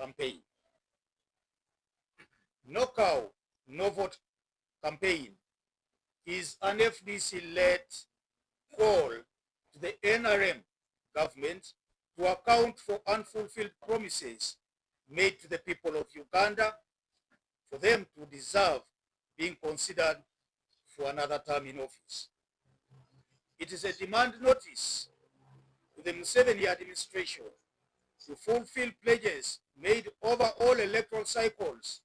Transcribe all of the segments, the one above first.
campaign. No Cow, No Vote campaign is an FDC-led call to the NRM government to account for unfulfilled promises made to the people of Uganda for them to deserve being considered for another term in office. It is a demand notice to the Museveni administration to fulfill pledges made over all electoral cycles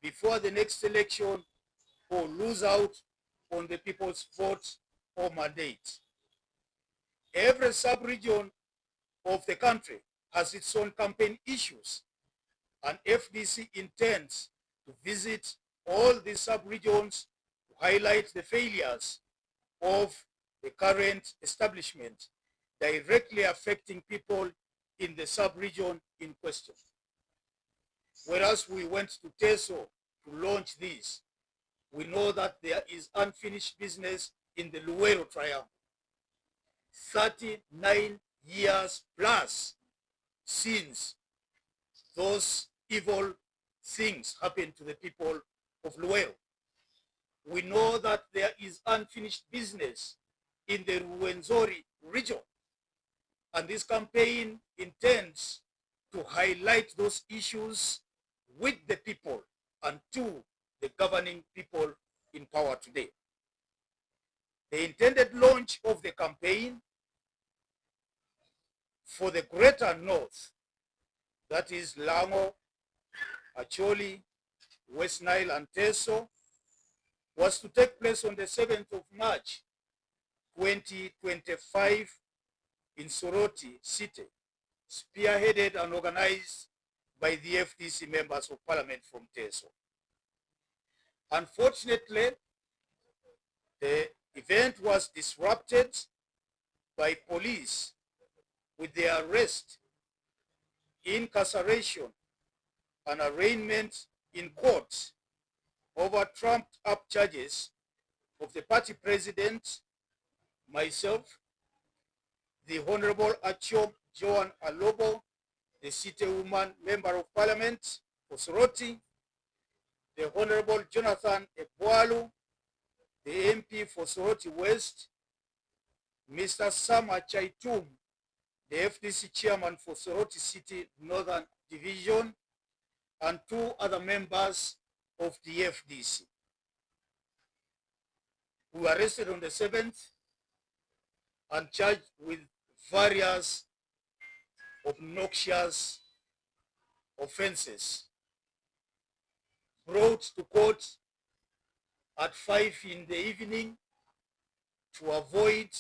before the next election or lose out on the people's vote or mandate. Every sub-region of the country has its own campaign issues, and FDC intends to visit all these sub-regions to highlight the failures of the current establishment directly affecting people in the sub-region in question. Whereas we went to Teso to launch this, we know that there is unfinished business in the Luwero Triangle. 39 years plus since those evil things happened to the people of Luwero. We know that there is unfinished business in the Ruwenzori region, and this campaign intends to highlight those issues with the people and to the governing people in power today. The intended launch of the campaign for the greater north, that is Lango, Acholi, West Nile and Teso, was to take place on the 7th of March 2025 in Soroti City, spearheaded and organized by the FDC members of parliament from Teso. Unfortunately, the event was disrupted by police with their arrest, incarceration, and arraignment in court over trumped-up charges of the party president, myself, the Honorable Achom Joan Alobo, the city woman member of parliament for Soroti, the Honorable Jonathan Ebwalu, the MP for Soroti West, Mr. Sama Chaitum, the FDC chairman for Soroti City Northern Division, and 2 other members of the FDC, who were arrested on the 7th and charged with various obnoxious offenses, brought to court at 5 in the evening to avoid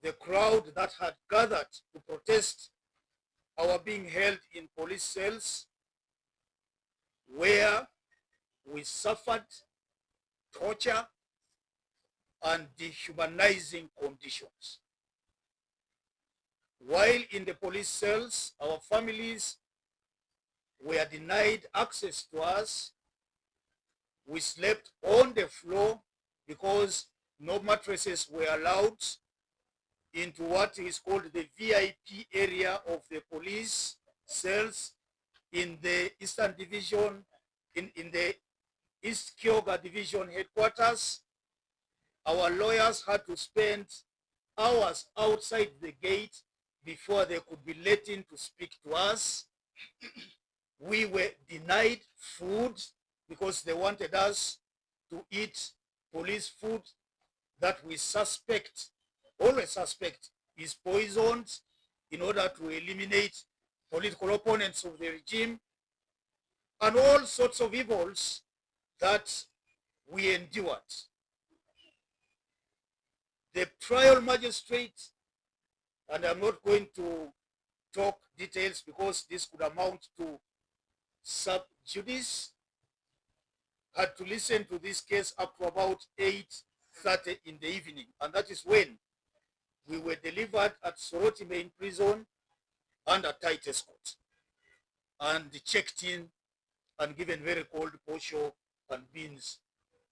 the crowd that had gathered to protest our being held in police cells, where we suffered torture and dehumanizing conditions. While in the police cells, our families were denied access to us. We slept on the floor because no mattresses were allowed into what is called the VIP area of the police cells in the Eastern Division, in the East Kyoga Division headquarters. Our lawyers had to spend hours outside the gate before they could be let in to speak to us. We were denied food because they wanted us to eat police food that we suspect, always suspect, is poisoned in order to eliminate political opponents of the regime, and all sorts of evils that we endured. The trial magistrate, and I'm not going to talk details because this could amount to sub judice, had to listen to this case up to about 8:30 in the evening, and that is when we were delivered at Soroti main prison under tight escort and checked in and given very cold posho and beans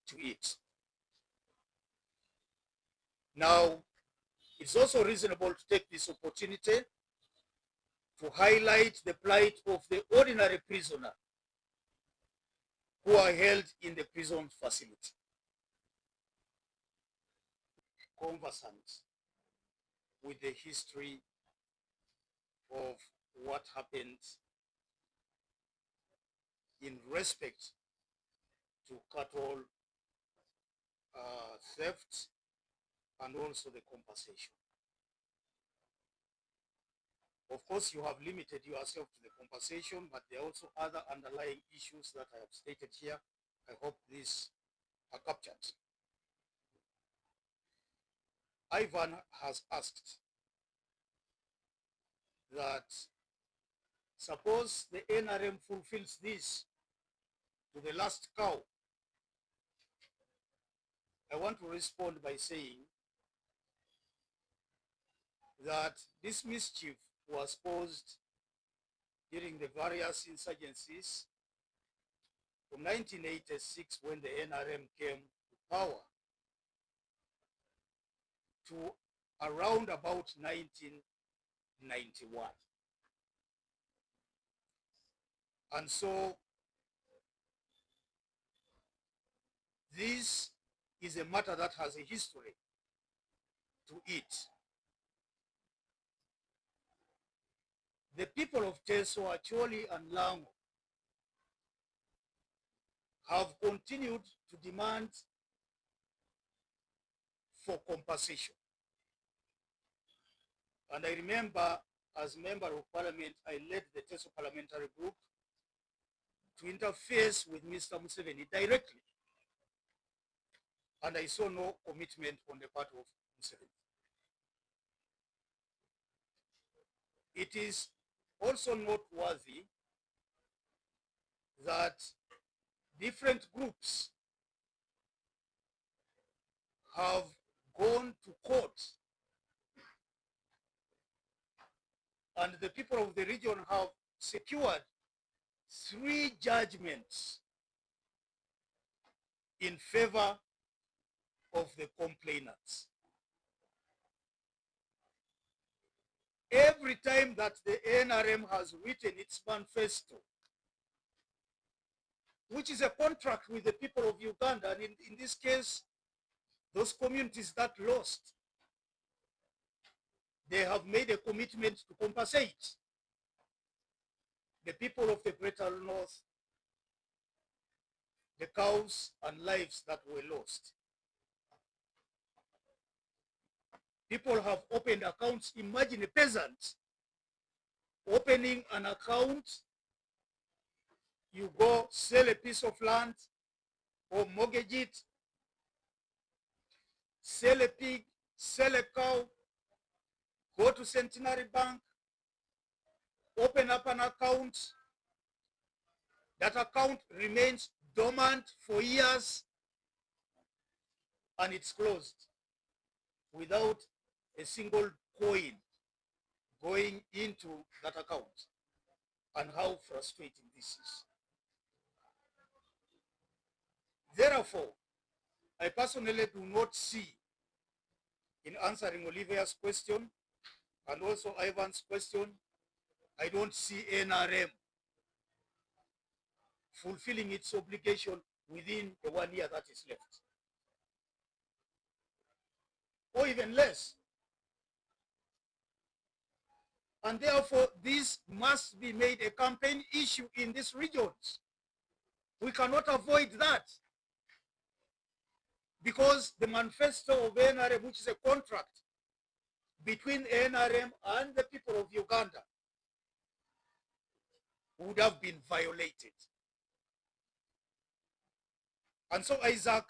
to eat. Now, it's also reasonable to take this opportunity to highlight the plight of the ordinary prisoner who are held in the prison facility. Conversant with the history of what happened in respect to cattle theft and also the compensation. Of course, you have limited yourself to the compensation, but there are also other underlying issues that I have stated here. I hope these are captured. Ivan has asked that suppose the NRM fulfills this to the last cow. I want to respond by saying that this mischief was caused during the various insurgencies from 1986 when the NRM came to power to around about 1991. And so this is a matter that has a history to it. The people of Teso, Acholi, and Lango have continued to demand for compensation. And I remember, as member of parliament, I led the Teso parliamentary group to interface with Mr. Museveni directly. And I saw no commitment on the part of Museveni. It is also noteworthy that different groups have gone to court, and the people of the region have secured 3 judgments in favor of the complainants. Every time that the NRM has written its manifesto, which is a contract with the people of Uganda, and in this case, those communities that lost, they have made a commitment to compensate the people of the Greater North, the cows and lives that were lost. People have opened accounts. Imagine a peasant opening an account. You go sell a piece of land or mortgage it, sell a pig, sell a cow, go to Centenary Bank, open up an account. That account remains dormant for years and it's closed without a single coin going into that account. And how frustrating this is. Therefore, I personally do not see, in answering Olivia's question and also Ivan's question, I don't see NRM fulfilling its obligation within the 1 year that is left, or even less. And therefore, this must be made a campaign issue in these regions. We cannot avoid that, because the manifesto of NRM, which is a contract between NRM and the people of Uganda, would have been violated. And so, Isaac,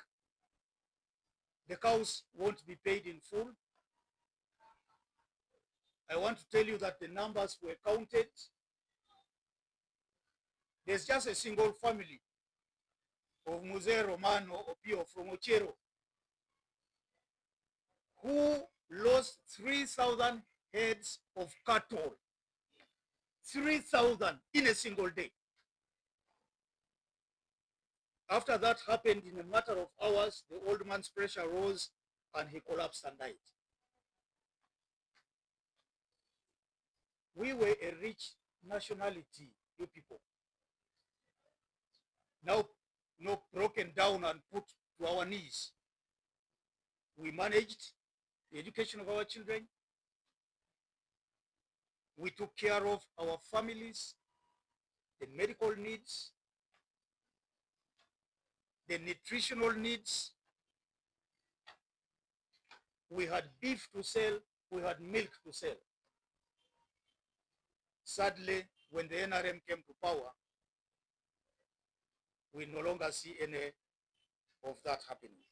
the cows won't be paid in full. I want to tell you that the numbers were counted. There's just a single family of Muse Romano Opio from Ochero who lost 3,000 heads of cattle. 3,000 in a single day. After that happened, in a matter of hours, the old man's pressure rose and he collapsed and died. We were a rich nationality, you people. Now, broken down and put to our knees. We managed the education of our children. We took care of our families, the medical needs, the nutritional needs. We had beef to sell, we had milk to sell. Sadly, when the NRM came to power, we no longer see any of that happening.